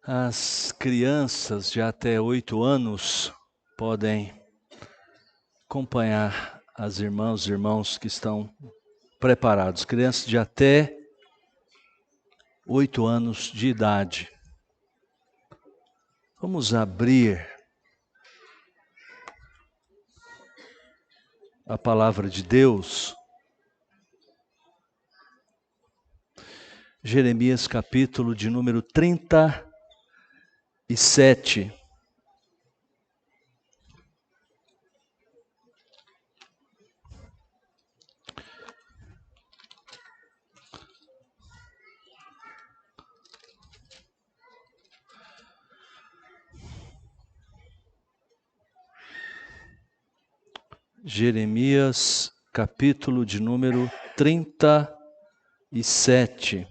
As crianças de até 8 anos podem acompanhar as irmãs e irmãos que estão preparados. Crianças de até 8 anos de idade. Vamos abrir a palavra de Deus. Jeremias capítulo de número 37. Jeremias capítulo de número 37.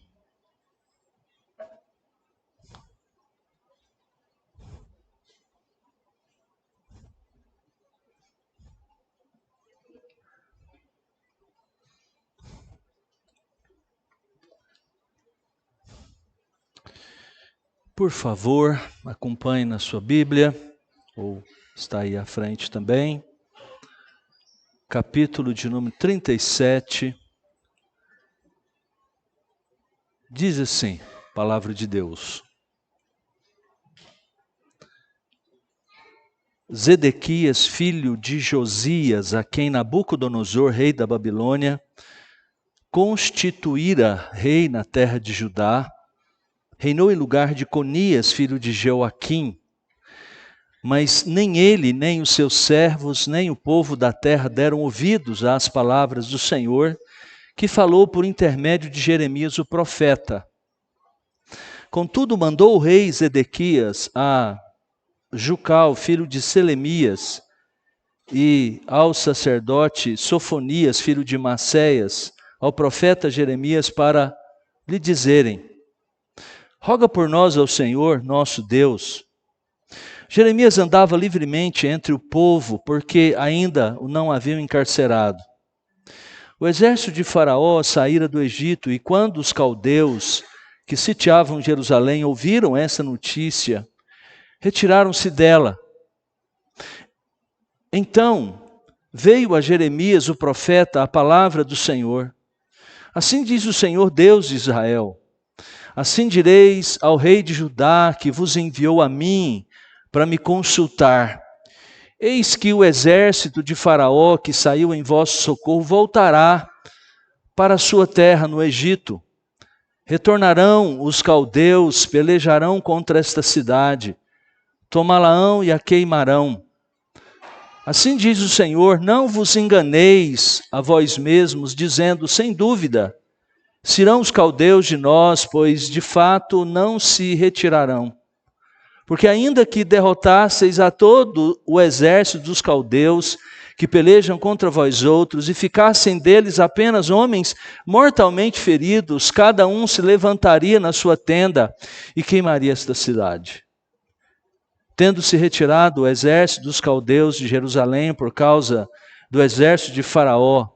Por favor, acompanhe na sua Bíblia, ou está aí à frente também. Capítulo de número 37. Diz assim, palavra de Deus. Zedequias, filho de Josias, a quem Nabucodonosor, rei da Babilônia, constituíra rei na terra de Judá, reinou em lugar de Conias, filho de Jeoaquim. Mas nem ele, nem os seus servos, nem o povo da terra deram ouvidos às palavras do Senhor, que falou por intermédio de Jeremias o profeta. Contudo, mandou o rei Zedequias a Jucal, filho de Selemias, e ao sacerdote Sofonias, filho de Maceias, ao profeta Jeremias, para lhe dizerem: roga por nós ao Senhor, nosso Deus. Jeremias andava livremente entre o povo, porque ainda o não haviam encarcerado. O exército de Faraó saíra do Egito, e quando os caldeus que sitiavam Jerusalém ouviram essa notícia, retiraram-se dela. Então veio a Jeremias, o profeta, a palavra do Senhor. Assim diz o Senhor, Deus de Israel: assim direis ao rei de Judá, que vos enviou a mim para me consultar: eis que o exército de Faraó, que saiu em vosso socorro, voltará para a sua terra no Egito. Retornarão os caldeus, pelejarão contra esta cidade, tomá-la-ão e a queimarão. Assim diz o Senhor: não vos enganeis a vós mesmos, dizendo, sem dúvida, se irão os caldeus de nós, pois de fato não se retirarão. Porque ainda que derrotasseis a todo o exército dos caldeus, que pelejam contra vós outros, e ficassem deles apenas homens mortalmente feridos, cada um se levantaria na sua tenda e queimaria esta cidade. Tendo-se retirado o exército dos caldeus de Jerusalém por causa do exército de Faraó,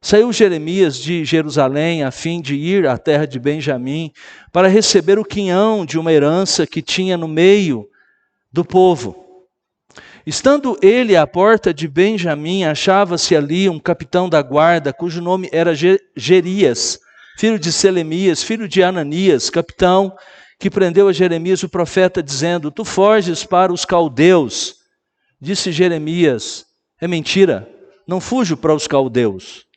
saiu Jeremias de Jerusalém a fim de ir à terra de Benjamim para receber o quinhão de uma herança que tinha no meio do povo. Estando ele à porta de Benjamim, achava-se ali um capitão da guarda, cujo nome era Jerias, filho de Selemias, filho de Ananias, capitão que prendeu a Jeremias o profeta, dizendo: tu foges para os caldeus. Disse Jeremias: é mentira, não fujo para os caldeus.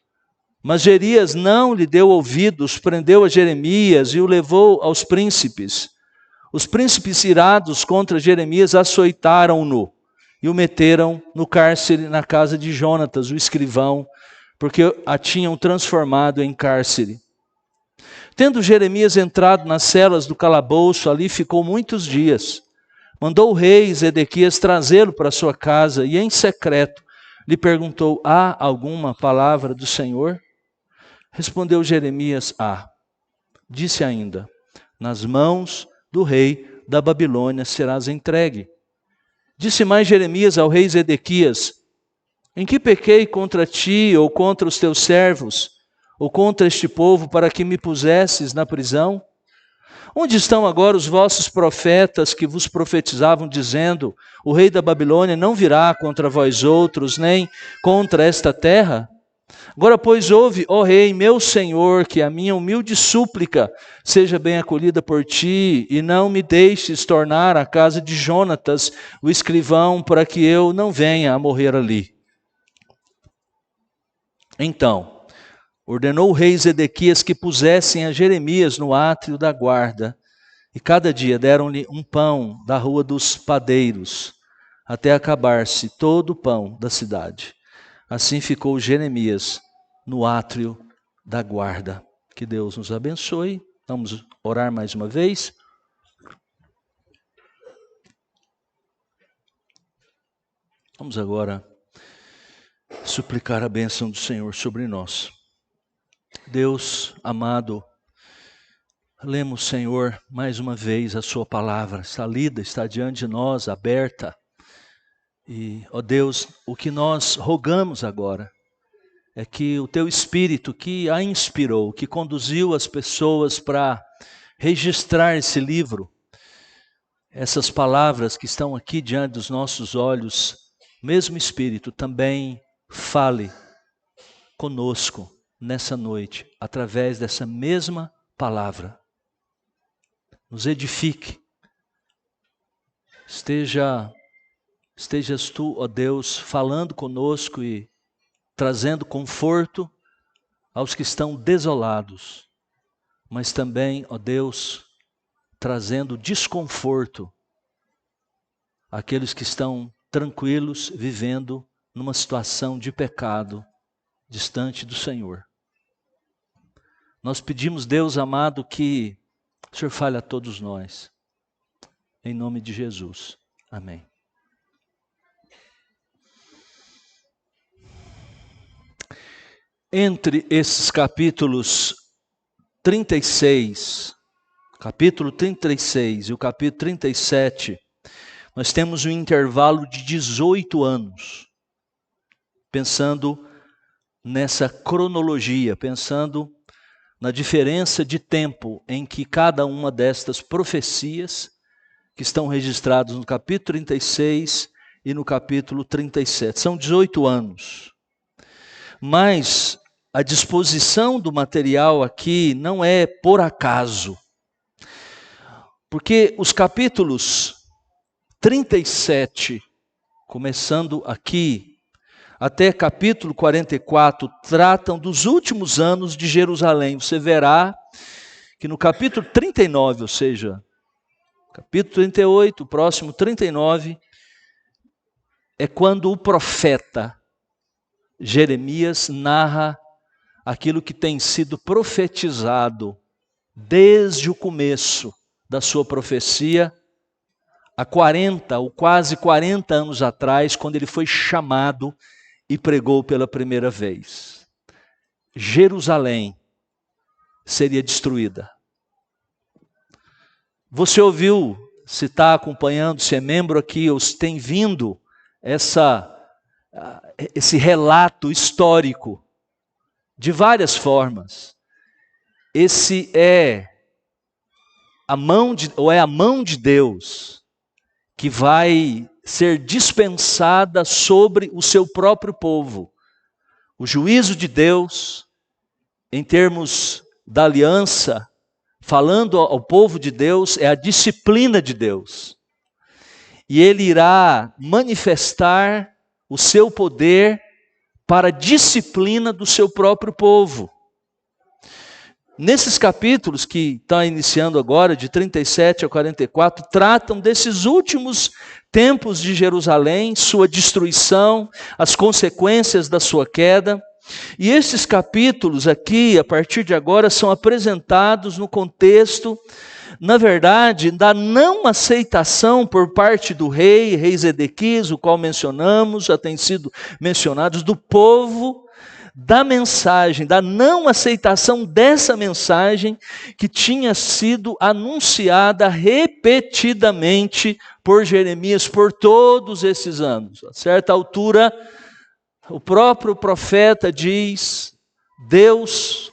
Mas Jerias não lhe deu ouvidos, prendeu a Jeremias e o levou aos príncipes. Os príncipes irados contra Jeremias açoitaram-no e o meteram no cárcere na casa de Jonatas, o escrivão, porque a tinham transformado em cárcere. Tendo Jeremias entrado nas celas do calabouço, ali ficou muitos dias. Mandou o rei Zedequias trazê-lo para sua casa e em secreto lhe perguntou: há alguma palavra do Senhor? Respondeu Jeremias: há. Disse ainda: nas mãos do rei da Babilônia serás entregue. Disse mais Jeremias ao rei Zedequias: em que pequei contra ti, ou contra os teus servos, ou contra este povo, para que me pusesses na prisão? Onde estão agora os vossos profetas que vos profetizavam, dizendo: o rei da Babilônia não virá contra vós outros, nem contra esta terra? Agora, pois, ouve, ó rei, meu senhor, que a minha humilde súplica seja bem acolhida por ti, e não me deixes tornar à casa de Jonatas, o escrivão, para que eu não venha a morrer ali. Então ordenou o rei Zedequias que pusessem a Jeremias no átrio da guarda, e cada dia deram-lhe um pão da rua dos padeiros, até acabar-se todo o pão da cidade. Assim ficou Jeremias no átrio da guarda. Que Deus nos abençoe. Vamos orar mais uma vez. Vamos agora suplicar a bênção do Senhor sobre nós. Deus amado, lemos, Senhor, mais uma vez a sua palavra. Está lida, está diante de nós, aberta. E, ó Deus, o que nós rogamos agora é que o Teu Espírito que a inspirou, que conduziu as pessoas para registrar esse livro, essas palavras que estão aqui diante dos nossos olhos, mesmo Espírito também fale conosco nessa noite, através dessa mesma palavra. Nos edifique. Estejas Tu, ó Deus, falando conosco e trazendo conforto aos que estão desolados, mas também, ó Deus, trazendo desconforto àqueles que estão tranquilos, vivendo numa situação de pecado, distante do Senhor. Nós pedimos, Deus amado, que o Senhor fale a todos nós. Em nome de Jesus. Amém. Entre esses capítulos 36, capítulo 36 e o capítulo 37, nós temos um intervalo de 18 anos. Pensando nessa cronologia, pensando na diferença de tempo em que cada uma destas profecias, que estão registradas no capítulo 36 e no capítulo 37. São 18 anos. Mas a disposição do material aqui não é por acaso. Porque os capítulos 37, começando aqui, até capítulo 44, tratam dos últimos anos de Jerusalém. Você verá que no capítulo 39, ou seja, capítulo 38, o próximo 39, é quando o profeta Jeremias narra aquilo que tem sido profetizado desde o começo da sua profecia, há 40 ou quase 40 anos atrás, quando ele foi chamado e pregou pela primeira vez. Jerusalém seria destruída. Você ouviu, se está acompanhando, se é membro aqui, ou se tem vindo esse relato histórico de várias formas. Esse é a mão de Deus que vai ser dispensada sobre o seu próprio povo. O juízo de Deus, em termos da aliança, falando ao povo de Deus, é a disciplina de Deus. E Ele irá manifestar o seu poder para a disciplina do seu próprio povo. Nesses capítulos que está iniciando agora, de 37 a 44, tratam desses últimos tempos de Jerusalém, sua destruição, as consequências da sua queda. E esses capítulos aqui, a partir de agora, são apresentados no contexto, na verdade, da não aceitação por parte do rei Zedequias, o qual mencionamos, já tem sido mencionados, do povo, da mensagem, da não aceitação dessa mensagem que tinha sido anunciada repetidamente por Jeremias por todos esses anos. A certa altura, o próprio profeta diz, Deus,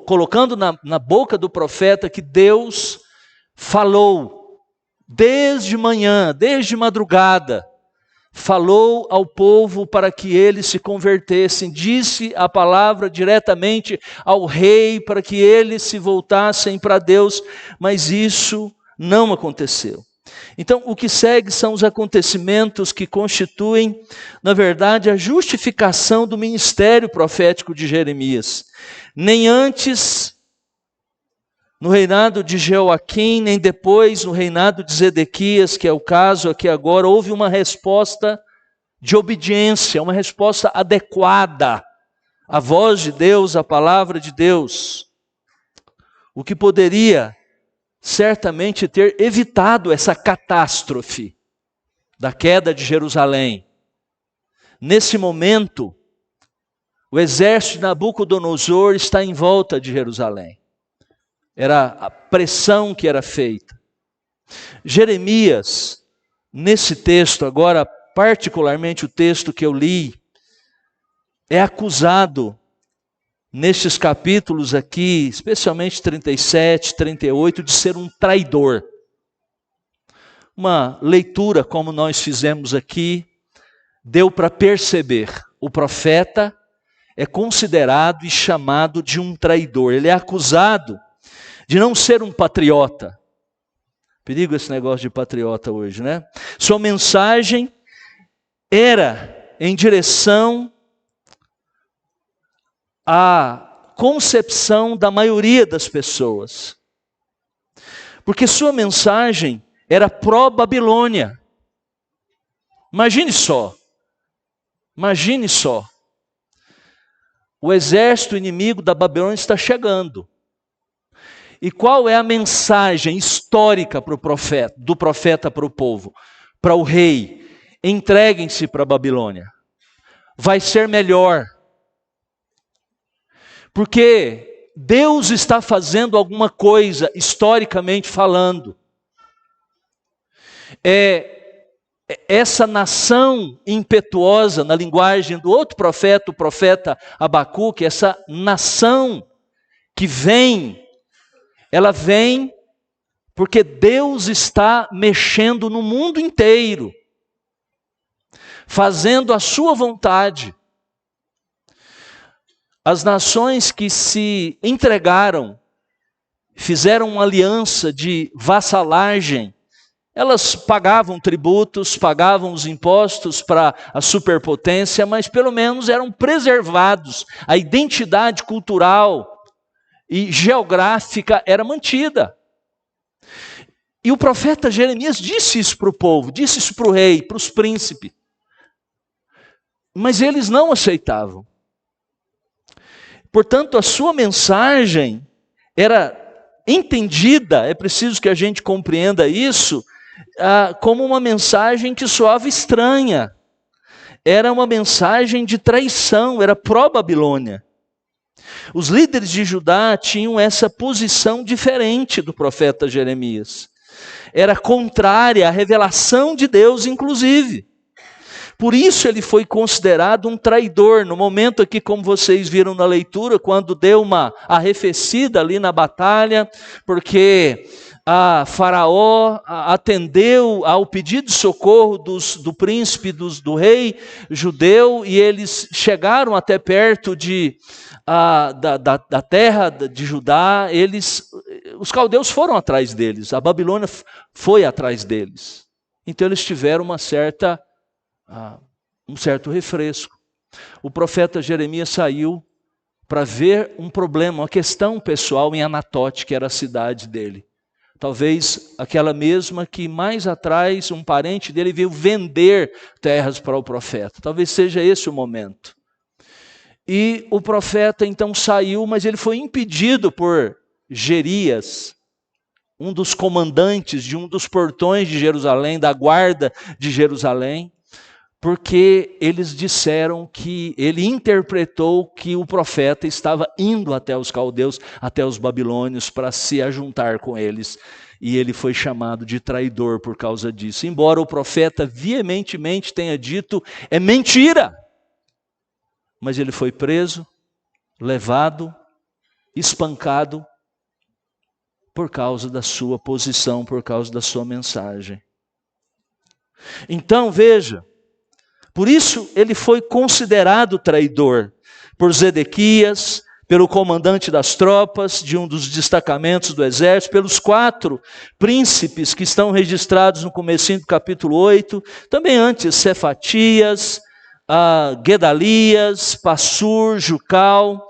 colocando na boca do profeta que Deus falou desde manhã, desde madrugada, falou ao povo para que eles se convertessem, disse a palavra diretamente ao rei para que eles se voltassem para Deus, mas isso não aconteceu. Então, o que segue são os acontecimentos que constituem, na verdade, a justificação do ministério profético de Jeremias. Nem antes, no reinado de Jeoaquim, nem depois, no reinado de Zedequias, que é o caso aqui agora, houve uma resposta de obediência, uma resposta adequada à voz de Deus, à palavra de Deus. O que poderia certamente ter evitado essa catástrofe da queda de Jerusalém. Nesse momento, o exército de Nabucodonosor está em volta de Jerusalém. Era a pressão que era feita. Jeremias, nesse texto, agora particularmente o texto que eu li, é acusado nestes capítulos aqui, especialmente 37, 38, de ser um traidor. Uma leitura como nós fizemos aqui, deu para perceber, o profeta é considerado e chamado de um traidor. Ele é acusado de não ser um patriota. Perigo esse negócio de patriota hoje, né? Sua mensagem era em direção à concepção da maioria das pessoas. Porque sua mensagem era pró-Babilônia. Imagine só. O exército inimigo da Babilônia está chegando. E qual é a mensagem histórica para o profeta, do profeta para o povo? Para o rei: entreguem-se para a Babilônia. Vai ser melhor. Porque Deus está fazendo alguma coisa, historicamente falando. Essa nação impetuosa, na linguagem do outro profeta, o profeta Abacuque, essa nação que vem, ela vem porque Deus está mexendo no mundo inteiro, fazendo a sua vontade. As nações que se entregaram, fizeram uma aliança de vassalagem, elas pagavam tributos, pagavam os impostos para a superpotência, mas pelo menos eram preservados. A identidade cultural e geográfica era mantida. E o profeta Jeremias disse isso para o povo, disse isso para o rei, para os príncipes. Mas eles não aceitavam. Portanto, a sua mensagem era entendida, é preciso que a gente compreenda isso, como uma mensagem que soava estranha. Era uma mensagem de traição, era pró-Babilônia. Os líderes de Judá tinham essa posição diferente do profeta Jeremias. Era contrária à revelação de Deus, inclusive. Por isso ele foi considerado um traidor. No momento aqui, como vocês viram na leitura, quando deu uma arrefecida ali na batalha, porque Faraó atendeu ao pedido de socorro do príncipe, do rei judeu, e eles chegaram até perto da terra de Judá. Os caldeus foram atrás deles, a Babilônia foi atrás deles. Então eles tiveram um certo refresco. O profeta Jeremias saiu para ver um problema, uma questão pessoal em Anatote, que era a cidade dele. Talvez aquela mesma que mais atrás um parente dele veio vender terras para o profeta. Talvez seja esse o momento. E o profeta então saiu, mas ele foi impedido por Gerias, um dos comandantes de um dos portões de Jerusalém, da guarda de Jerusalém, porque eles disseram que ele interpretou que o profeta estava indo até os caldeus, até os babilônios, para se ajuntar com eles. E ele foi chamado de traidor por causa disso. Embora o profeta veementemente tenha dito, é mentira. Mas ele foi preso, levado, espancado por causa da sua posição, por causa da sua mensagem. Então, veja, por isso ele foi considerado traidor por Zedequias, pelo comandante das tropas, de um dos destacamentos do exército, pelos 4 príncipes que estão registrados no comecinho do capítulo 8, também antes, Cefatias, Gedalias, Passur, Jucal,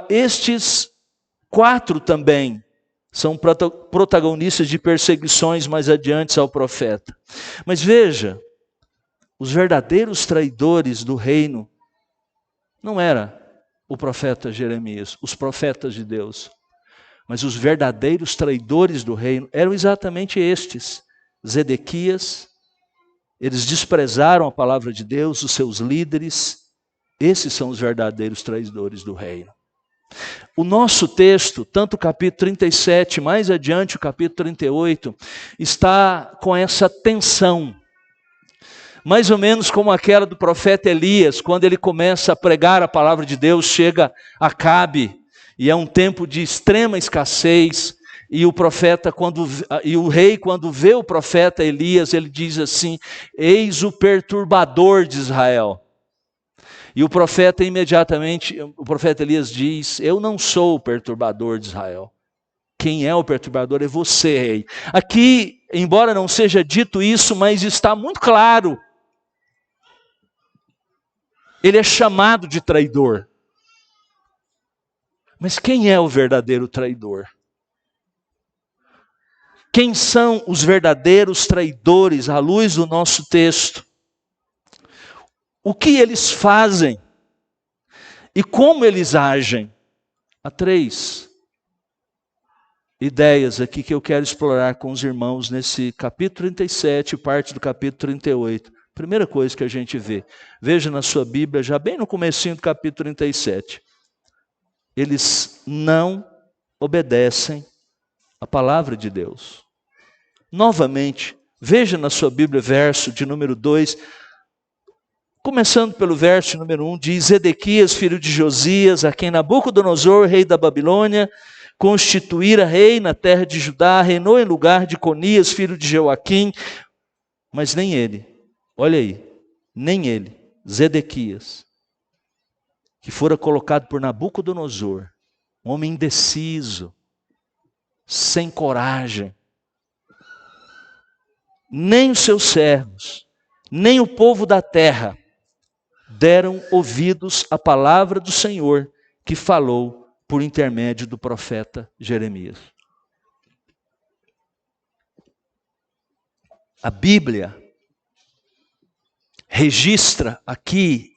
estes 4 também são protagonistas de perseguições mais adiante ao profeta. Mas veja, os verdadeiros traidores do reino não era o profeta Jeremias, os profetas de Deus, mas os verdadeiros traidores do reino eram exatamente estes, Zedequias. Eles desprezaram a palavra de Deus, os seus líderes. Esses são os verdadeiros traidores do reino. O nosso texto, tanto o capítulo 37, mais adiante o capítulo 38, está com essa tensão. Mais ou menos como aquela do profeta Elias, quando ele começa a pregar a palavra de Deus, chega Acabe, e é um tempo de extrema escassez, e o rei, quando vê o profeta Elias, ele diz assim: eis o perturbador de Israel. E o profeta Elias diz: eu não sou o perturbador de Israel. Quem é o perturbador é você, rei. Aqui, embora não seja dito isso, mas está muito claro. Ele é chamado de traidor. Mas quem é o verdadeiro traidor? Quem são os verdadeiros traidores à luz do nosso texto? O que eles fazem? E como eles agem? Há 3 ideias aqui que eu quero explorar com os irmãos nesse capítulo 37, parte do capítulo 38. Primeira coisa que a gente vê, veja na sua Bíblia, já bem no comecinho do capítulo 37. Eles não obedecem a palavra de Deus. Novamente, veja na sua Bíblia, verso de número 2, começando pelo verso número 1, diz: Zedequias, filho de Josias, a quem Nabucodonosor, rei da Babilônia, constituíra rei na terra de Judá, reinou em lugar de Conias, filho de Joaquim, mas nem ele, olha aí, nem ele, Zedequias, que fora colocado por Nabucodonosor, um homem indeciso, sem coragem, nem os seus servos, nem o povo da terra deram ouvidos à palavra do Senhor que falou por intermédio do profeta Jeremias. A Bíblia registra aqui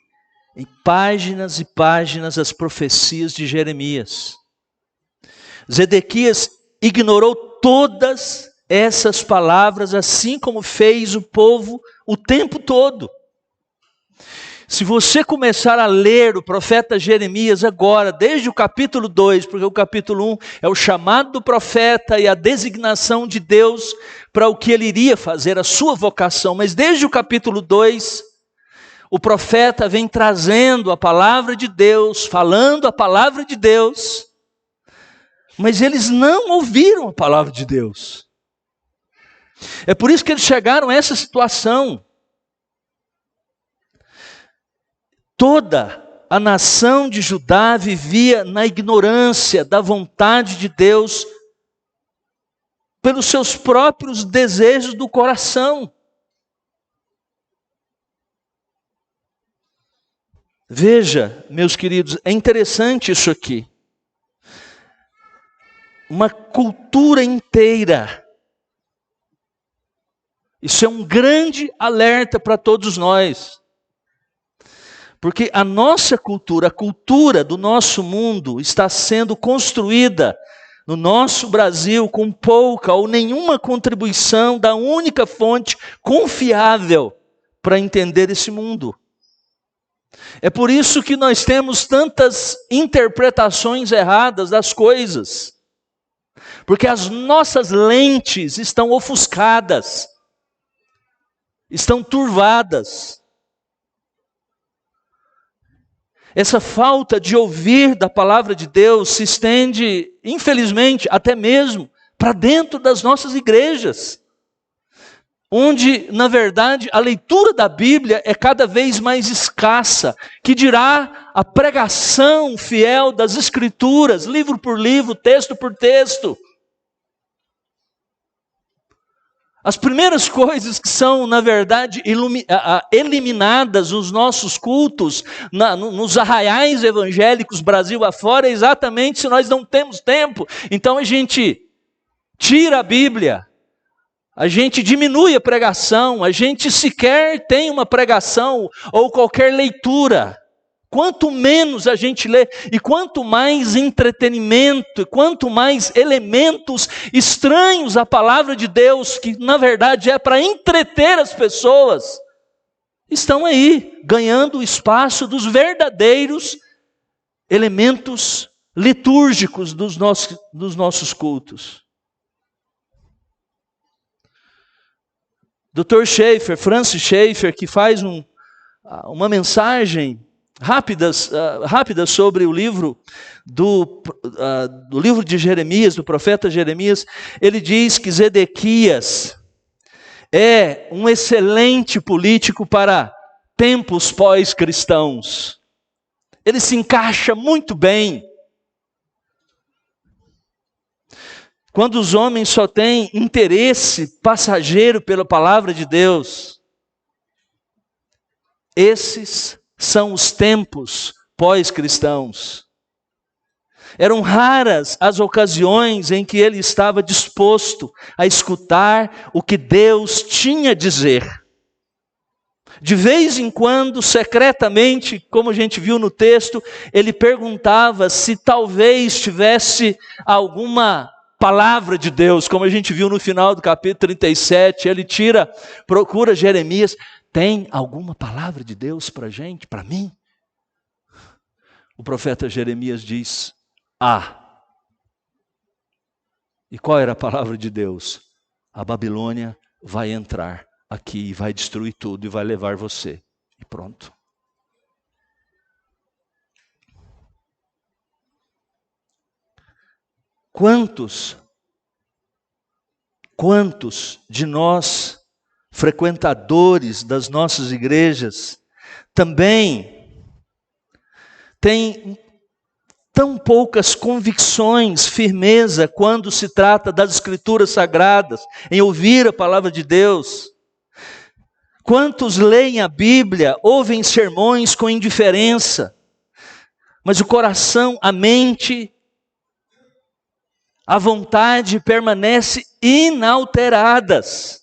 em páginas e páginas as profecias de Jeremias. Zedequias ignorou todas essas palavras, assim como fez o povo o tempo todo. Se você começar a ler o profeta Jeremias agora, desde o capítulo 2, porque o capítulo 1 é o chamado do profeta e a designação de Deus para o que ele iria fazer, a sua vocação, mas desde o capítulo 2, o profeta vem trazendo a palavra de Deus, falando a palavra de Deus, mas eles não ouviram a palavra de Deus. É por isso que eles chegaram a essa situação. Toda a nação de Judá vivia na ignorância da vontade de Deus, pelos seus próprios desejos do coração. Veja, meus queridos, é interessante isso aqui. Uma cultura inteira. Isso é um grande alerta para todos nós. Porque a nossa cultura, a cultura do nosso mundo está sendo construída no nosso Brasil com pouca ou nenhuma contribuição da única fonte confiável para entender esse mundo. É por isso que nós temos tantas interpretações erradas das coisas. Porque as nossas lentes estão ofuscadas, estão turvadas. Essa falta de ouvir da palavra de Deus se estende, infelizmente, até mesmo para dentro das nossas igrejas, onde, na verdade, a leitura da Bíblia é cada vez mais escassa, que dirá a pregação fiel das Escrituras, livro por livro, texto por texto. As primeiras coisas que são, na verdade, eliminadas nos nossos cultos, nos arraiais evangélicos Brasil afora, é exatamente se nós não temos tempo. Então a gente tira a Bíblia, a gente diminui a pregação, a gente sequer tem uma pregação ou qualquer leitura. Quanto menos a gente lê, e quanto mais entretenimento, quanto mais elementos estranhos à palavra de Deus, que na verdade é para entreter as pessoas, estão aí, ganhando o espaço dos verdadeiros elementos litúrgicos dos nossos cultos. Dr. Schaeffer, Francis Schaeffer, que faz uma mensagem rápida sobre o livro do livro de Jeremias, do profeta Jeremias, ele diz que Zedequias é um excelente político para tempos pós-cristãos. Ele se encaixa muito bem. Quando os homens só têm interesse passageiro pela palavra de Deus, esses são os tempos pós-cristãos. Eram raras as ocasiões em que ele estava disposto a escutar o que Deus tinha a dizer. De vez em quando, secretamente, como a gente viu no texto, ele perguntava se talvez tivesse alguma palavra de Deus, como a gente viu no final do capítulo 37, ele procura Jeremias, tem alguma palavra de Deus para a gente, para mim? O profeta Jeremias diz, E qual era a palavra de Deus? A Babilônia vai entrar aqui e vai destruir tudo e vai levar você. E pronto. Quantos de nós, frequentadores das nossas igrejas, também têm tão poucas convicções, firmeza, quando se trata das Escrituras Sagradas, em ouvir a palavra de Deus? Quantos leem a Bíblia, ouvem sermões com indiferença, mas o coração, a mente, a vontade permanece inalteradas?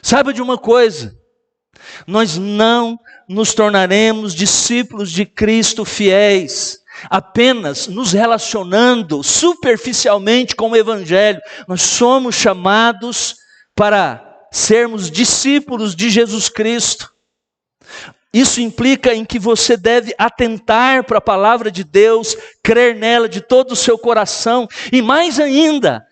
Saiba de uma coisa, nós não nos tornaremos discípulos de Cristo fiéis, apenas nos relacionando superficialmente com o Evangelho. Nós somos chamados para sermos discípulos de Jesus Cristo. Isso implica em que você deve atentar para a palavra de Deus, crer nela de todo o seu coração, e mais ainda,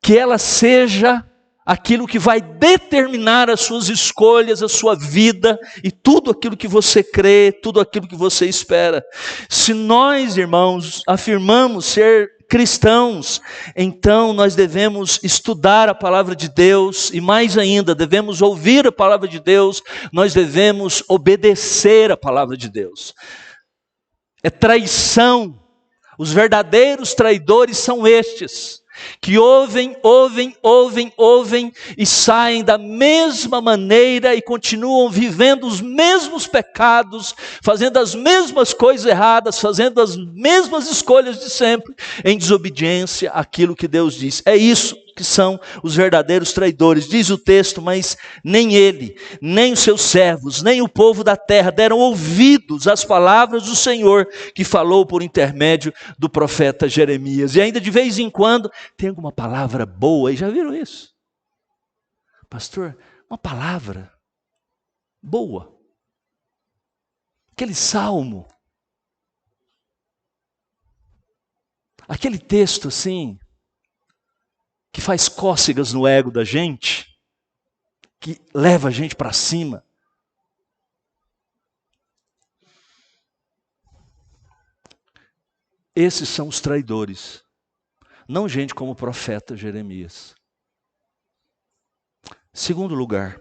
que ela seja aquilo que vai determinar as suas escolhas, a sua vida, e tudo aquilo que você crê, tudo aquilo que você espera. Se nós, irmãos, afirmamos ser cristãos, então nós devemos estudar a palavra de Deus, e mais ainda, devemos ouvir a palavra de Deus, nós devemos obedecer a palavra de Deus. É traição. Os verdadeiros traidores são estes, que ouvem e saem da mesma maneira e continuam vivendo os mesmos pecados, fazendo as mesmas coisas erradas, fazendo as mesmas escolhas de sempre, em desobediência àquilo que Deus diz. É isso que são os verdadeiros traidores, diz o texto, mas nem ele, nem os seus servos, nem o povo da terra deram ouvidos às palavras do Senhor, que falou por intermédio do profeta Jeremias. E ainda de vez em quando, tem alguma palavra boa, e já viram isso? Pastor, uma palavra boa, aquele salmo, aquele texto assim, que faz cócegas no ego da gente, que leva a gente para cima. Esses são os traidores. não gente como o profeta Jeremias. Segundo lugar,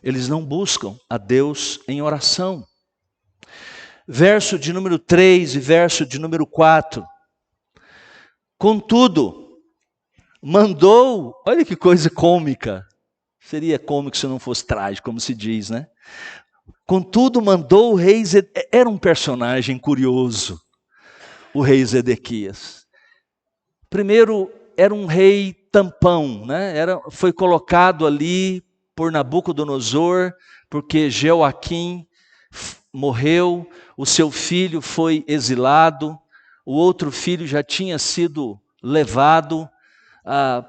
eles não buscam a Deus em oração. Verso de número 3 e verso de número 4. Contudo, mandou, olha que coisa cômica. Seria cômico se não fosse trágico, como se diz, né? Contudo, mandou o rei Zedequias. Era um personagem curioso, o rei Zedequias. Primeiro, era um rei tampão, né? Foi colocado ali por Nabucodonosor, porque Jeoaquim morreu, o seu filho foi exilado, o outro filho já tinha sido levado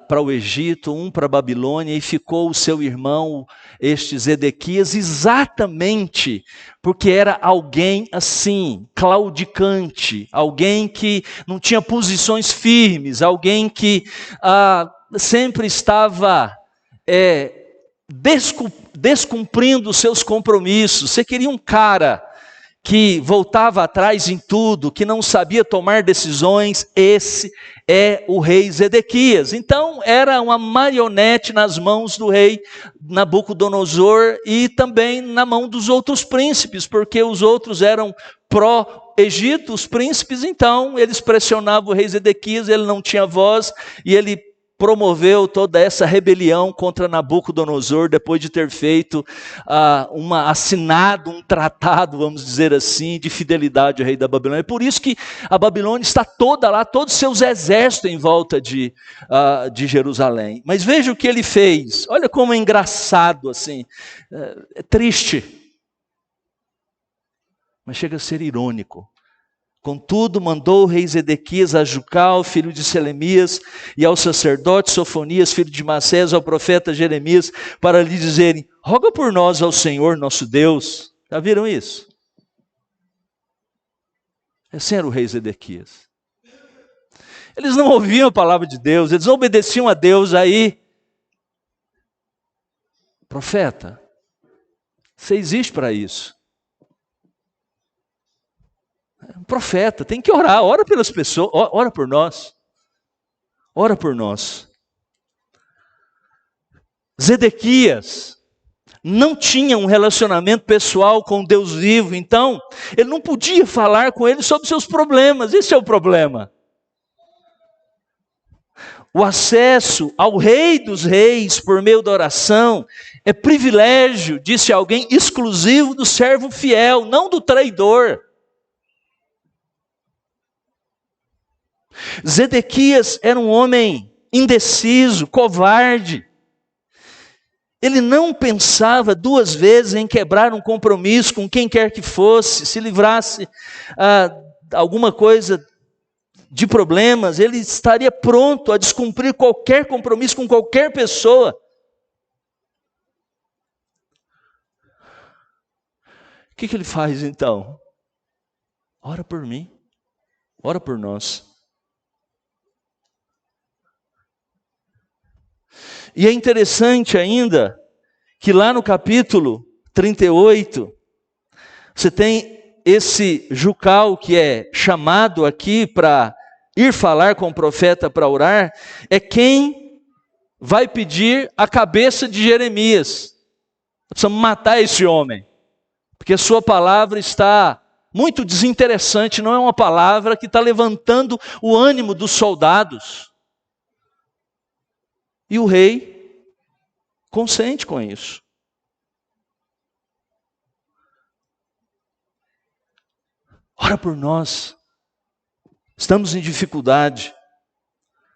para o Egito, um para a Babilônia, e ficou o seu irmão, este Zedequias, exatamente porque era alguém assim, claudicante, alguém que não tinha posições firmes, alguém que sempre estava descumprindo os seus compromissos. Você queria um cara que voltava atrás em tudo, que não sabia tomar decisões, esse é o rei Zedequias. Então era uma marionete nas mãos do rei Nabucodonosor e também na mão dos outros príncipes, porque os outros eram pró-Egito, os príncipes, então eles pressionavam o rei Zedequias, ele não tinha voz e ele promoveu toda essa rebelião contra Nabucodonosor, depois de ter feito assinado um tratado, vamos dizer assim, de fidelidade ao rei da Babilônia. É por isso que a Babilônia está toda lá, todos os seus exércitos em volta de Jerusalém. Mas veja o que ele fez, olha como é engraçado, assim, é triste, mas chega a ser irônico. Contudo, mandou o rei Zedequias a Jucal, filho de Selemias, e ao sacerdote Sofonias, filho de Maasés, ao profeta Jeremias, para lhe dizerem: roga por nós ao Senhor nosso Deus. Já viram isso? Esse era o rei Zedequias. Eles não ouviam a palavra de Deus, eles obedeciam a Deus. Aí, profeta, você existe para isso. Um profeta, tem que orar, ora pelas pessoas, ora por nós. Ora por nós. Zedequias não tinha um relacionamento pessoal com Deus vivo, então ele não podia falar com ele sobre seus problemas. Esse é o problema. O acesso ao Rei dos Reis por meio da oração é privilégio, disse alguém, exclusivo do servo fiel, não do traidor. Zedequias era um homem indeciso, covarde. Ele não pensava duas vezes em quebrar um compromisso com quem quer que fosse, se livrasse alguma coisa de problemas, ele estaria pronto a descumprir qualquer compromisso com qualquer pessoa. O que ele faz então? Ora por mim, ora por nós. E é interessante ainda que lá no capítulo 38, você tem esse Jucal que é chamado aqui para ir falar com o profeta para orar, é quem vai pedir a cabeça de Jeremias. Precisamos matar esse homem, porque a sua palavra está muito desinteressante, não é uma palavra que está levantando o ânimo dos soldados. E o rei consente com isso. Ora por nós. Estamos em dificuldade.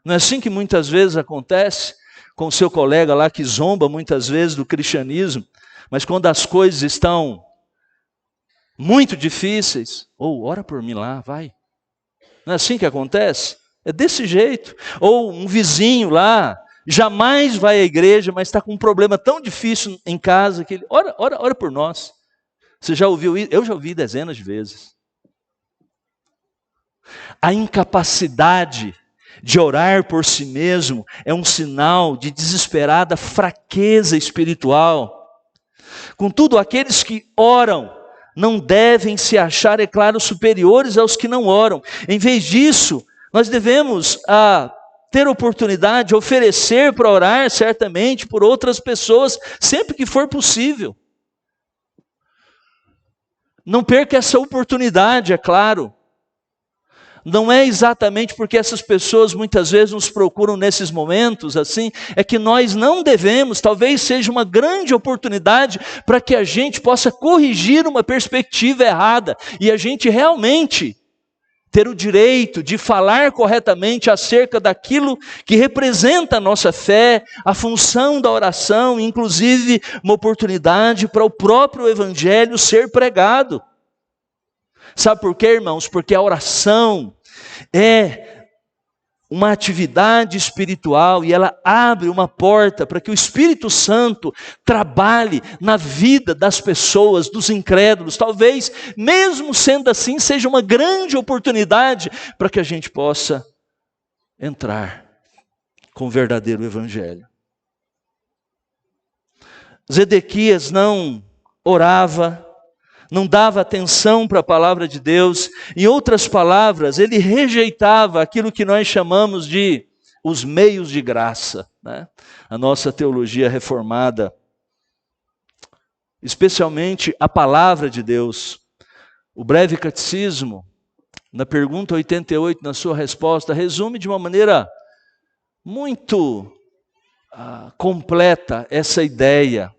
Não é assim que muitas vezes acontece com o seu colega lá que zomba muitas vezes do cristianismo, mas quando as coisas estão muito difíceis, ora por mim lá, vai. Não é assim que acontece? É desse jeito. Ou um vizinho lá, jamais vai à igreja, mas está com um problema tão difícil em casa, que ele, ora por nós. Você já ouviu isso? Eu já ouvi dezenas de vezes. A incapacidade de orar por si mesmo é um sinal de desesperada fraqueza espiritual. Contudo, aqueles que oram não devem se achar, é claro, superiores aos que não oram. Em vez disso, Nós devemos ter oportunidade, oferecer para orar, certamente, por outras pessoas, sempre que for possível. Não perca essa oportunidade, é claro. Não é exatamente porque essas pessoas muitas vezes nos procuram nesses momentos, assim, é que nós não devemos, talvez seja uma grande oportunidade para que a gente possa corrigir uma perspectiva errada e a gente realmente ter o direito de falar corretamente acerca daquilo que representa a nossa fé, a função da oração, inclusive uma oportunidade para o próprio Evangelho ser pregado. Sabe por quê, irmãos? Porque a oração é uma atividade espiritual e ela abre uma porta para que o Espírito Santo trabalhe na vida das pessoas, dos incrédulos. Talvez, mesmo sendo assim, seja uma grande oportunidade para que a gente possa entrar com o verdadeiro Evangelho. Zedequias não orava, não dava atenção para a palavra de Deus. Em outras palavras, ele rejeitava aquilo que nós chamamos de os meios de graça, né? A nossa teologia reformada, especialmente a palavra de Deus. O breve catecismo, na pergunta 88, na sua resposta, resume de uma maneira muito completa essa ideia.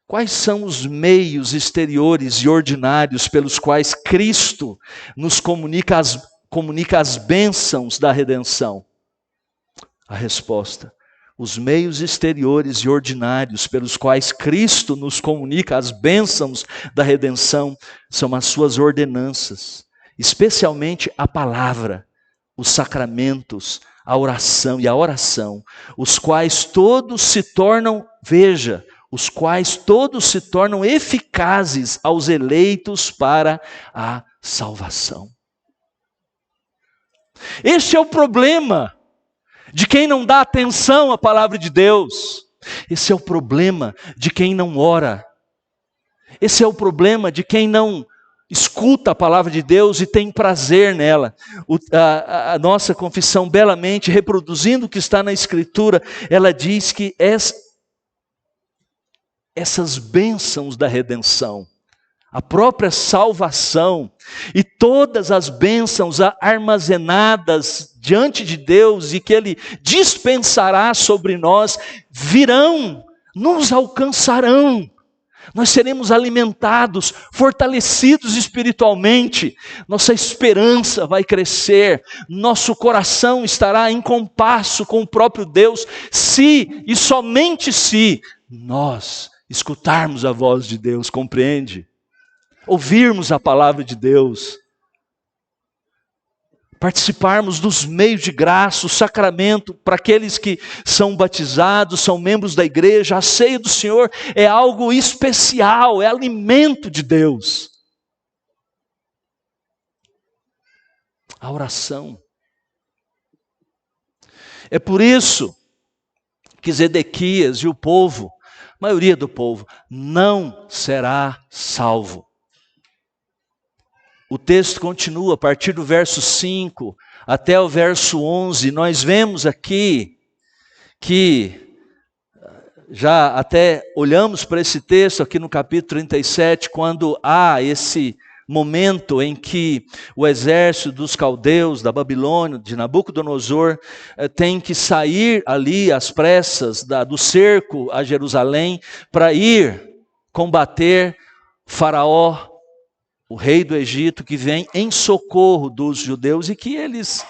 Quais são os meios exteriores e ordinários pelos quais Cristo nos comunica as bênçãos da redenção? A resposta: os meios exteriores e ordinários pelos quais Cristo nos comunica as bênçãos da redenção são as suas ordenanças, especialmente a palavra, os sacramentos, a oração, os quais todos se tornam, os quais todos se tornam eficazes aos eleitos para a salvação. Este é o problema de quem não dá atenção à palavra de Deus. Esse é o problema de quem não ora. Esse é o problema de quem não escuta a palavra de Deus e tem prazer nela. A nossa confissão, belamente reproduzindo o que está na Escritura, ela diz que essas bênçãos da redenção, a própria salvação e todas as bênçãos armazenadas diante de Deus e que Ele dispensará sobre nós, virão, nos alcançarão. Nós seremos alimentados, fortalecidos espiritualmente, nossa esperança vai crescer, nosso coração estará em compasso com o próprio Deus, se e somente se nós escutarmos a voz de Deus, compreende? Ouvirmos a palavra de Deus, participarmos dos meios de graça, o sacramento, para aqueles que são batizados, são membros da igreja, a ceia do Senhor é algo especial, é alimento de Deus. A oração. É por isso que Zedequias e o povo, a maioria do povo, não será salvo. O texto continua a partir do verso 5 até o verso 11. Nós vemos aqui que, já até olhamos para esse texto aqui no capítulo 37, quando há esse momento em que o exército dos caldeus, da Babilônia, de Nabucodonosor, tem que sair ali às pressas do cerco a Jerusalém para ir combater Faraó, o rei do Egito, que vem em socorro dos judeus e que eles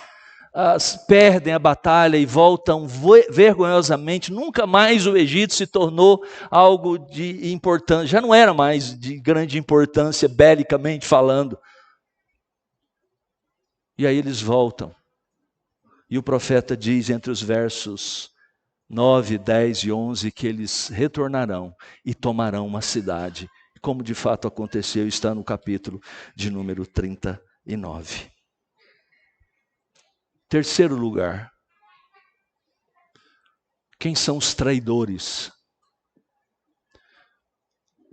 perdem a batalha e voltam vergonhosamente. Nunca mais o Egito se tornou algo de importância, já não era mais de grande importância belicamente falando. E aí eles voltam. E o profeta diz entre os versos 9, 10 e 11 que eles retornarão e tomarão uma cidade. Como de fato aconteceu, está no capítulo de número 39. Terceiro lugar. Quem são os traidores?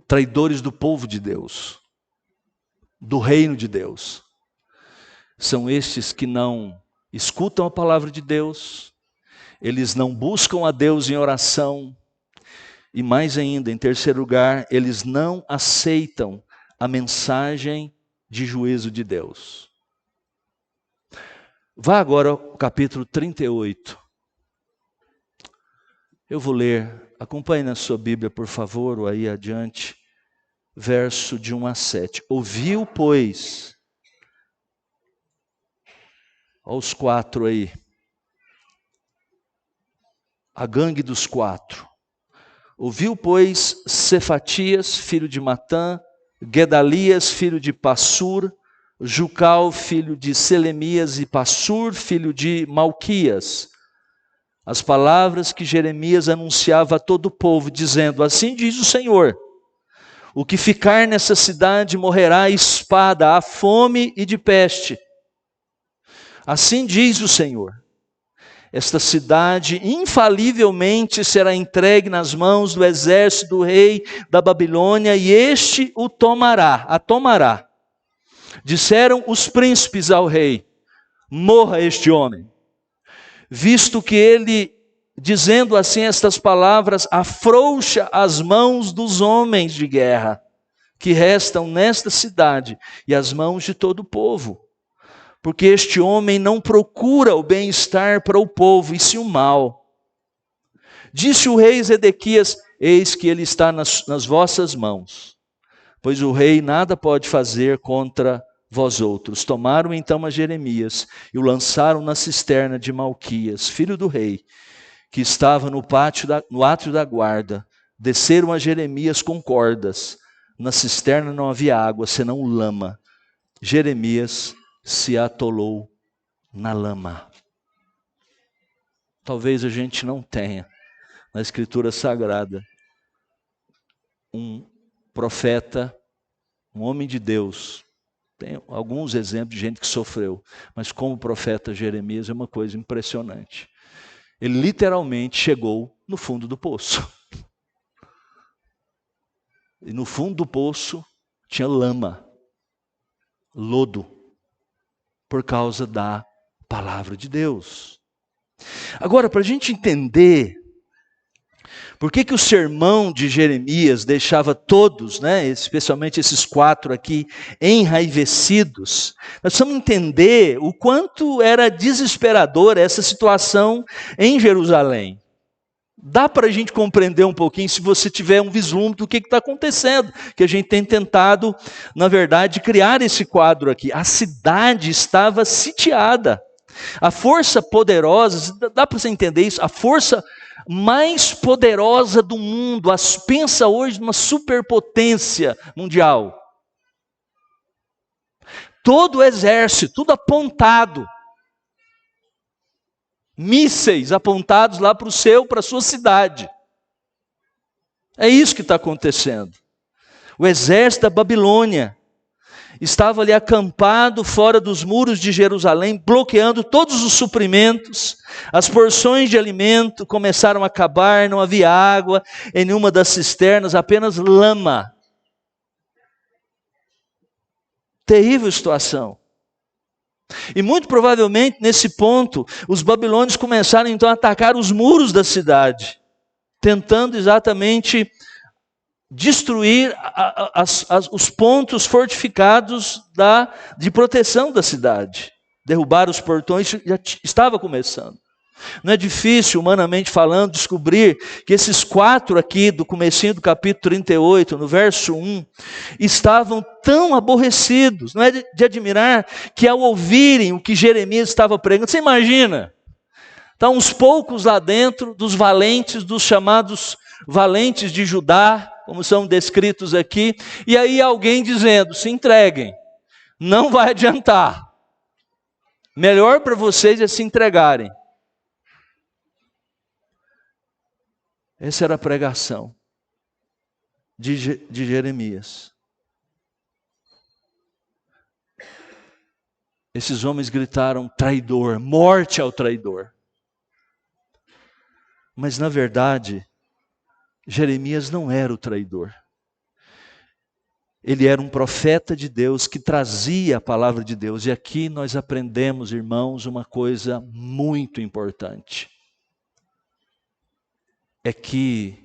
Traidores do povo de Deus, do reino de Deus. São estes que não escutam a palavra de Deus, eles não buscam a Deus em oração, e mais ainda, em terceiro lugar, eles não aceitam a mensagem de juízo de Deus. Vá agora ao capítulo 38. Eu vou ler, acompanhe na sua Bíblia, por favor, ou aí adiante, verso de 1 a 7. Ouviu, pois, aos 4 aí, a gangue dos 4. Ouviu, pois, Cefatias, filho de Matã, Gedalias, filho de Passur, Jucal, filho de Selemias, e Passur, filho de Malquias, as palavras que Jeremias anunciava a todo o povo, dizendo: assim diz o Senhor, o que ficar nessa cidade morrerá à espada, à fome e de peste. Assim diz o Senhor, esta cidade infalivelmente será entregue nas mãos do exército do rei da Babilônia, e este a tomará. Disseram os príncipes ao rei: morra este homem, visto que ele, dizendo assim estas palavras, afrouxa as mãos dos homens de guerra que restam nesta cidade e as mãos de todo o povo. Porque este homem não procura o bem-estar para o povo, e sim o mal. Disse o rei Zedequias: eis que ele está nas vossas mãos, pois o rei nada pode fazer contra vós outros. Tomaram então a Jeremias e o lançaram na cisterna de Malquias, filho do rei, que estava no átrio da guarda. Desceram a Jeremias com cordas. Na cisterna não havia água, senão lama. Jeremias se atolou na lama. Talvez a gente não tenha na Escritura Sagrada um profeta, um homem de Deus. Tem alguns exemplos de gente que sofreu, mas como o profeta Jeremias é uma coisa impressionante. Ele literalmente chegou no fundo do poço. E no fundo do poço tinha lama, lodo, por causa da palavra de Deus. Agora, para a gente entender por que o sermão de Jeremias deixava todos, especialmente esses 4 aqui, enraivecidos, nós precisamos entender o quanto era desesperadora essa situação em Jerusalém. Dá para a gente compreender um pouquinho se você tiver um vislumbre do que está acontecendo, que a gente tem tentado, na verdade, criar esse quadro aqui. A cidade estava sitiada. A força poderosa, dá para você entender isso? A força mais poderosa do mundo, pensa hoje numa superpotência mundial. Todo o exército, tudo apontado. Mísseis apontados lá para a sua cidade. É isso que está acontecendo. O exército da Babilônia estava ali acampado fora dos muros de Jerusalém, bloqueando todos os suprimentos. As porções de alimento começaram a acabar, não havia água em nenhuma das cisternas, apenas lama. Terrível situação. E muito provavelmente, nesse ponto, os babilônios começaram então a atacar os muros da cidade, tentando exatamente destruir os pontos fortificados de proteção da cidade. Derrubar os portões já estava começando. Não é difícil, humanamente falando, descobrir que esses 4 aqui, do comecinho do capítulo 38, no verso 1, estavam tão aborrecidos. Não é de admirar que ao ouvirem o que Jeremias estava pregando, você imagina, está uns poucos lá dentro, dos valentes, dos chamados valentes de Judá, como são descritos aqui, e aí alguém dizendo: se entreguem, não vai adiantar, melhor para vocês é se entregarem. Essa era a pregação de Jeremias. Esses homens gritaram: traidor, morte ao traidor. Mas na verdade, Jeremias não era o traidor. Ele era um profeta de Deus que trazia a palavra de Deus. E aqui nós aprendemos, irmãos, uma coisa muito importante. É que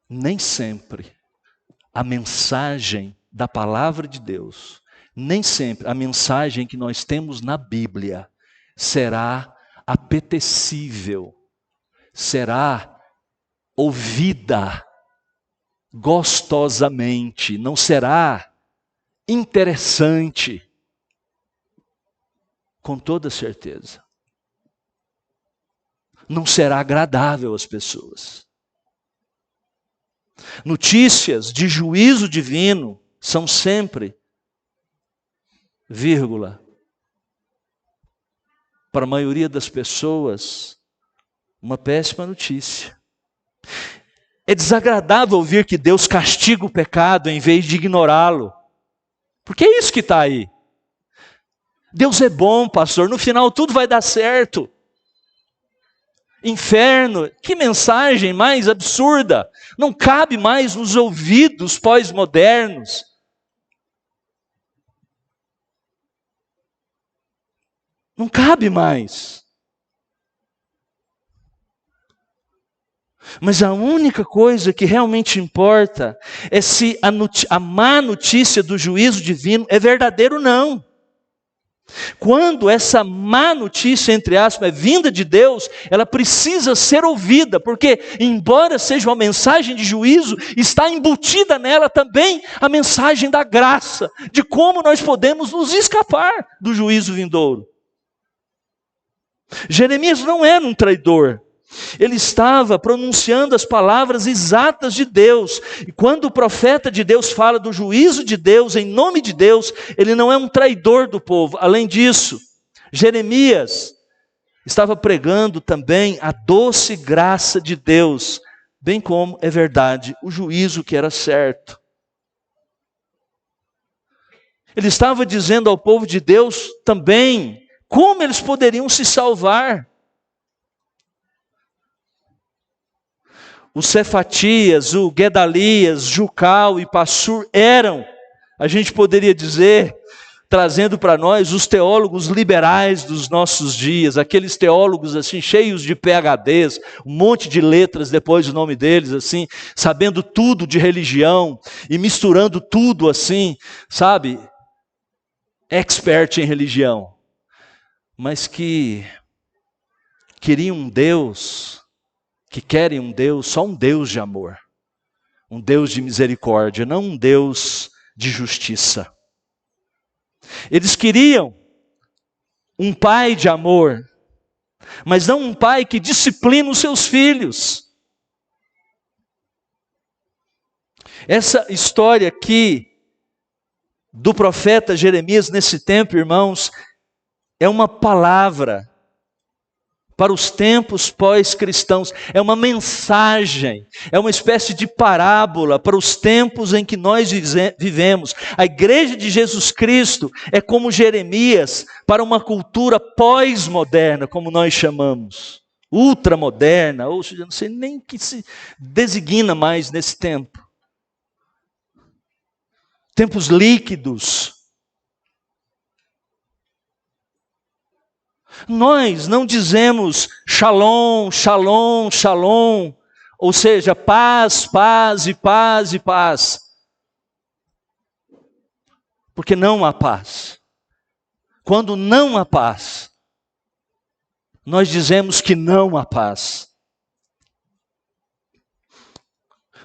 nem sempre a mensagem da palavra de Deus, nem sempre a mensagem que nós temos na Bíblia será apetecível, será ouvida gostosamente, não será interessante, com toda certeza. Não será agradável às pessoas. Notícias de juízo divino são sempre, vírgula, para a maioria das pessoas, uma péssima notícia. É desagradável ouvir que Deus castiga o pecado em vez de ignorá-lo. Porque é isso que está aí. Deus é bom, pastor, no final tudo vai dar certo. Inferno, que mensagem mais absurda. Não cabe mais nos ouvidos pós-modernos. Não cabe mais. Mas a única coisa que realmente importa é se a má notícia do juízo divino é verdadeira ou não. Quando essa má notícia, entre aspas, é vinda de Deus, ela precisa ser ouvida, porque embora seja uma mensagem de juízo, está embutida nela também a mensagem da graça, de como nós podemos nos escapar do juízo vindouro. Jeremias não era um traidor. Ele estava pronunciando as palavras exatas de Deus. E quando o profeta de Deus fala do juízo de Deus, em nome de Deus, ele não é um traidor do povo. Além disso, Jeremias estava pregando também a doce graça de Deus, bem como, é verdade, o juízo que era certo. Ele estava dizendo ao povo de Deus também como eles poderiam se salvar. O Cefatias, o Gedalias, Jucal e Passur eram, a gente poderia dizer, trazendo para nós os teólogos liberais dos nossos dias, aqueles teólogos assim cheios de PhDs, um monte de letras depois do nome deles, assim, sabendo tudo de religião e misturando tudo assim, sabe? Expert em religião, mas que queriam um Deus, que querem um Deus, só um Deus de amor, um Deus de misericórdia, não um Deus de justiça. Eles queriam um pai de amor, mas não um pai que disciplina os seus filhos. Essa história aqui do profeta Jeremias nesse tempo, irmãos, é uma palavra para os tempos pós-cristãos, é uma mensagem, é uma espécie de parábola para os tempos em que nós vivemos. A igreja de Jesus Cristo é como Jeremias para uma cultura pós-moderna, como nós chamamos, ultramoderna, ou seja, não sei nem que se designa mais nesse tempo. Tempos líquidos. Nós não dizemos shalom, shalom, shalom, ou seja, paz, paz e paz e paz. Porque não há paz. Quando não há paz, nós dizemos que não há paz.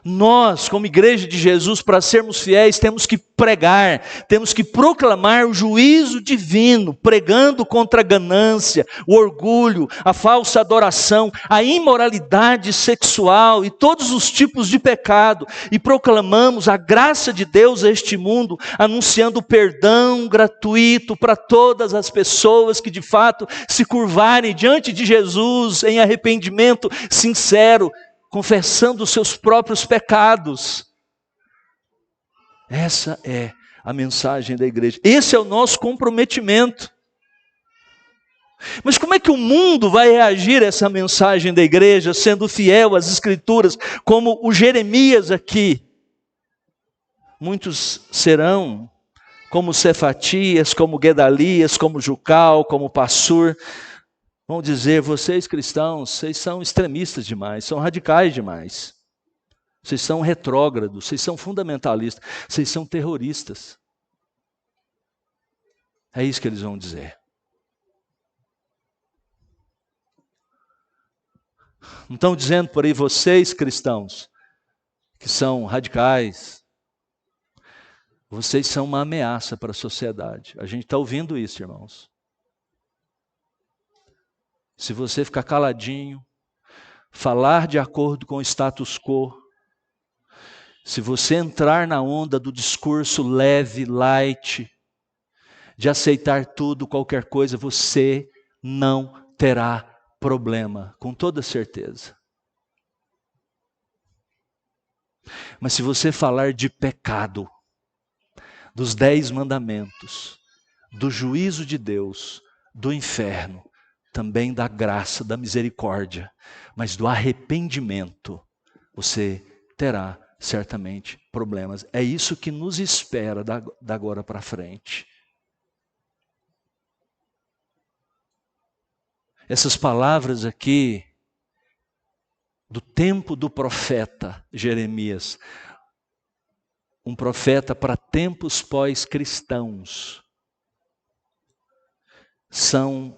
Nós, como igreja de Jesus, para sermos fiéis, temos que pregar, temos que proclamar o juízo divino, pregando contra a ganância, o orgulho, a falsa adoração, a imoralidade sexual e todos os tipos de pecado, e proclamamos a graça de Deus a este mundo, anunciando o perdão gratuito para todas as pessoas que de fato se curvarem diante de Jesus em arrependimento sincero, confessando os seus próprios pecados. Essa é a mensagem da igreja. Esse é o nosso comprometimento. Mas como é que o mundo vai reagir a essa mensagem da igreja, sendo fiel às Escrituras, como o Jeremias aqui muitos serão como Cefatias, como Guedalias, como Jucal, como Passur. Vão dizer, vocês cristãos, vocês são extremistas demais, são radicais demais. Vocês são retrógrados, vocês são fundamentalistas, vocês são terroristas. É isso que eles vão dizer. Não estão dizendo por aí, vocês cristãos, que são radicais, vocês são uma ameaça para a sociedade. A gente está ouvindo isso, irmãos. Se você ficar caladinho, falar de acordo com o status quo, se você entrar na onda do discurso leve, light, de aceitar tudo, qualquer coisa, você não terá problema, com toda certeza. Mas se você falar de pecado, dos 10 mandamentos, do juízo de Deus, do inferno, também da graça, da misericórdia, mas do arrependimento, você terá certamente problemas. É isso que nos espera da agora para frente. Essas palavras aqui, do tempo do profeta Jeremias, um profeta para tempos pós-cristãos, são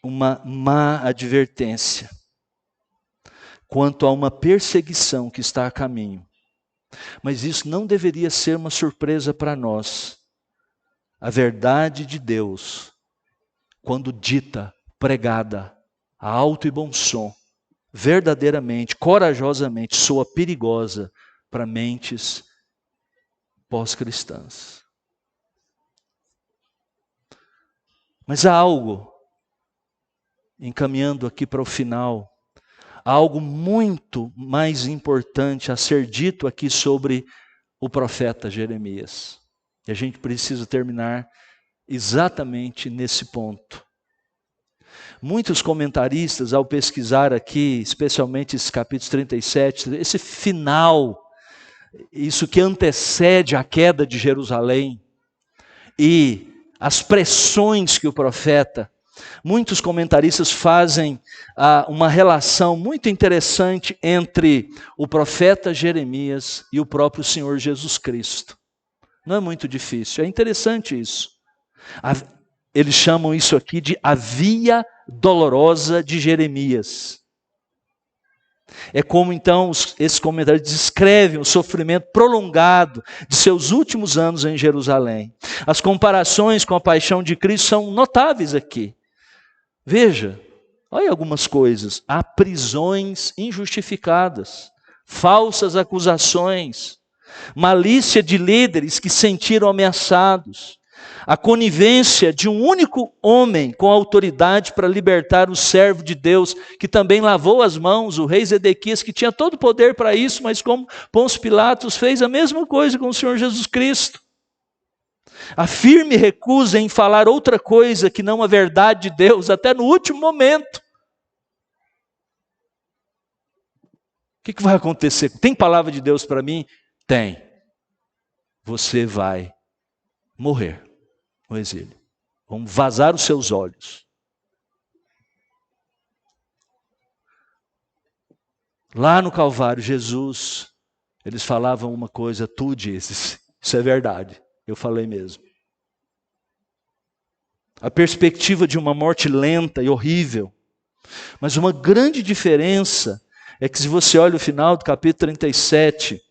uma má advertência quanto a uma perseguição que está a caminho. Mas isso não deveria ser uma surpresa para nós. A verdade de Deus, quando dita, pregada a alto e bom som, verdadeiramente, corajosamente, soa perigosa para mentes pós-cristãs. Mas há algo, encaminhando aqui para o final, há algo muito mais importante a ser dito aqui sobre o profeta Jeremias. E a gente precisa terminar exatamente nesse ponto. Muitos comentaristas, ao pesquisar aqui, especialmente esse capítulo 37, esse final, isso que antecede a queda de Jerusalém, e as pressões que o profeta, muitos comentaristas fazem uma relação muito interessante entre o profeta Jeremias e o próprio Senhor Jesus Cristo. Não é muito difícil, é interessante isso. Eles chamam isso aqui de a via dolorosa de Jeremias. É como então esses comentários descrevem o sofrimento prolongado de seus últimos anos em Jerusalém. As comparações com a paixão de Cristo são notáveis aqui. Veja, olha algumas coisas. Há prisões injustificadas, falsas acusações, malícia de líderes que se sentiram ameaçados, a conivência de um único homem com autoridade para libertar o servo de Deus, que também lavou as mãos, o rei Zedequias, que tinha todo o poder para isso, mas como Pôncio Pilatos fez a mesma coisa com o Senhor Jesus Cristo. A firme recusa em falar outra coisa que não a verdade de Deus, até no último momento. O que vai acontecer? Tem palavra de Deus para mim? Tem. Você vai morrer no exílio. Vão vazar os seus olhos. Lá no Calvário, Jesus, eles falavam uma coisa, tu dizes. Isso é verdade. Eu falei mesmo. A perspectiva de uma morte lenta e horrível. Mas uma grande diferença é que se você olha o final do capítulo 37,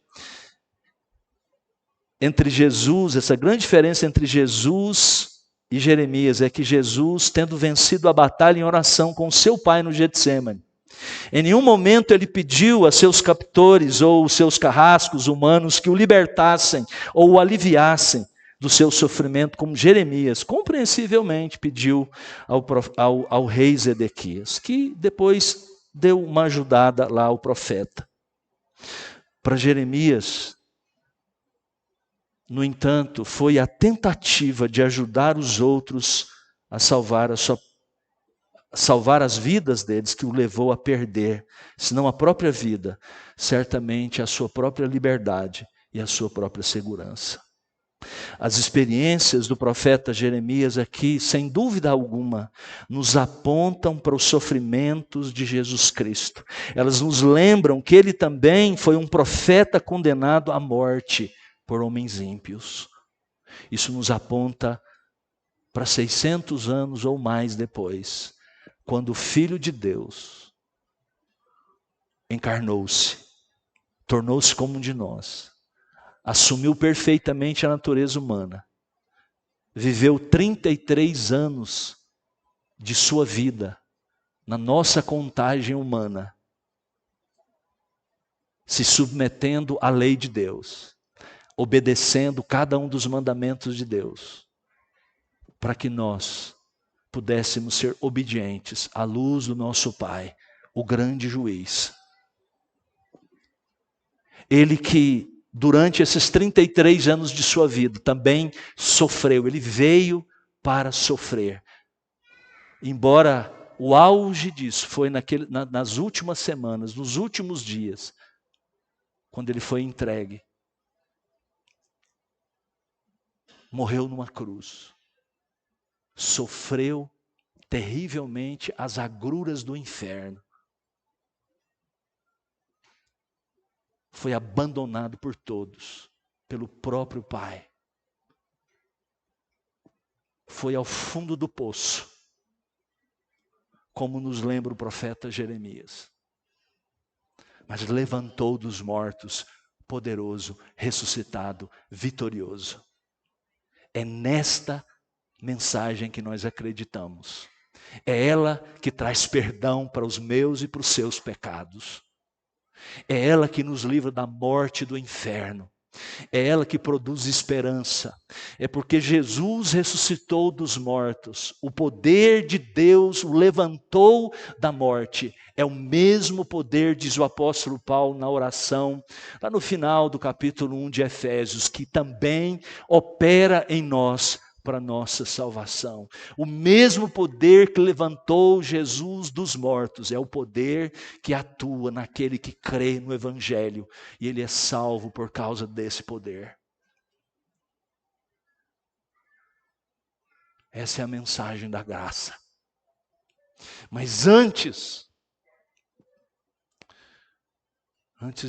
entre Jesus, essa grande diferença entre Jesus e Jeremias é que Jesus, tendo vencido a batalha em oração com seu pai no Getsêmani, em nenhum momento ele pediu a seus captores ou seus carrascos humanos que o libertassem ou o aliviassem do seu sofrimento, como Jeremias compreensivelmente pediu ao rei Zedequias, que depois deu uma ajudada lá ao profeta. Para Jeremias, no entanto, foi a tentativa de ajudar os outros a salvar as vidas deles que o levou a perder, se não a própria vida, certamente a sua própria liberdade e a sua própria segurança. As experiências do profeta Jeremias aqui, sem dúvida alguma, nos apontam para os sofrimentos de Jesus Cristo. Elas nos lembram que ele também foi um profeta condenado à morte por homens ímpios. Isso nos aponta para 600 anos ou mais depois, quando o Filho de Deus encarnou-se, tornou-se como um de nós, assumiu perfeitamente a natureza humana, viveu 33 anos de sua vida na nossa contagem humana, se submetendo à lei de Deus, obedecendo cada um dos mandamentos de Deus, para que nós pudéssemos ser obedientes à luz do nosso Pai, o grande juiz. Ele que durante esses 33 anos de sua vida também sofreu, ele veio para sofrer. Embora o auge disso foi nas últimas semanas, nos últimos dias, quando ele foi entregue. Morreu numa cruz. Sofreu terrivelmente as agruras do inferno. Foi abandonado por todos, pelo próprio Pai. Foi ao fundo do poço, como nos lembra o profeta Jeremias. Mas levantou dos mortos, poderoso, ressuscitado, vitorioso. É nesta mensagem que nós acreditamos. É ela que traz perdão para os meus e para os seus pecados. É ela que nos livra da morte e do inferno. É ela que produz esperança. É porque Jesus ressuscitou dos mortos. O poder de Deus o levantou da morte. É o mesmo poder, diz o apóstolo Paulo na oração, lá no final do capítulo 1 de Efésios, que também opera em nós para nossa salvação. O mesmo poder que levantou Jesus dos mortos é o poder que atua naquele que crê no Evangelho, e ele é salvo por causa desse poder. Essa é a mensagem da graça. Mas antes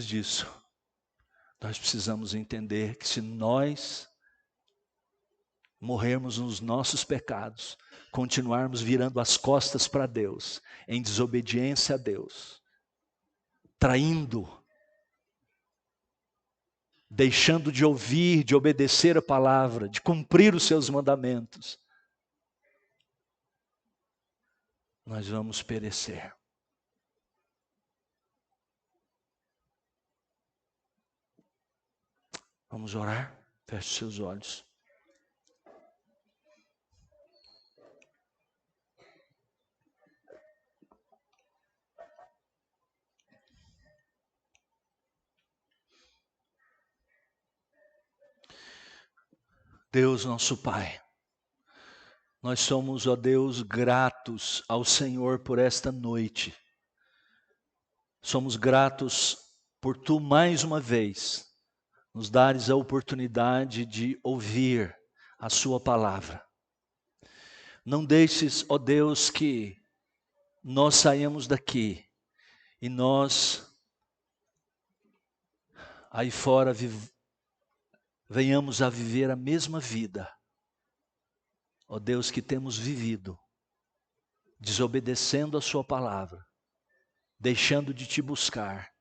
disso, nós precisamos entender que se nós morrermos nos nossos pecados, continuarmos virando as costas para Deus, em desobediência a Deus, traindo, deixando de ouvir, de obedecer a palavra, de cumprir os seus mandamentos, nós vamos perecer. Vamos orar? Feche seus olhos. Deus nosso Pai, nós somos, ó Deus, gratos ao Senhor por esta noite. Somos gratos por Tu mais uma vez nos dares a oportunidade de ouvir a Sua palavra. Não deixes, ó Deus, que nós saímos daqui e nós aí fora venhamos a viver a mesma vida, ó Deus, que temos vivido, desobedecendo a Sua palavra, deixando de Te buscar,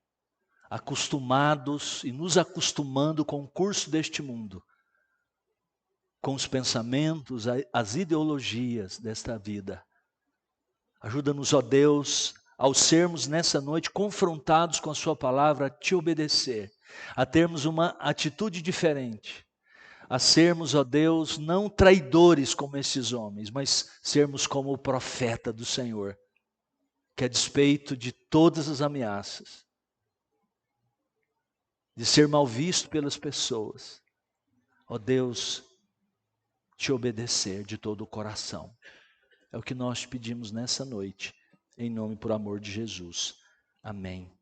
acostumados e nos acostumando com o curso deste mundo, com os pensamentos, as ideologias desta vida. Ajuda-nos, ó Deus, ao sermos nessa noite confrontados com a Sua palavra, a Te obedecer, a termos uma atitude diferente, a sermos, ó Deus, não traidores como esses homens, mas sermos como o profeta do Senhor, que a despeito de todas as ameaças, de ser mal visto pelas pessoas, ó Deus, Te obedecer de todo o coração. É o que nós pedimos nessa noite, em nome e por amor de Jesus. Amém.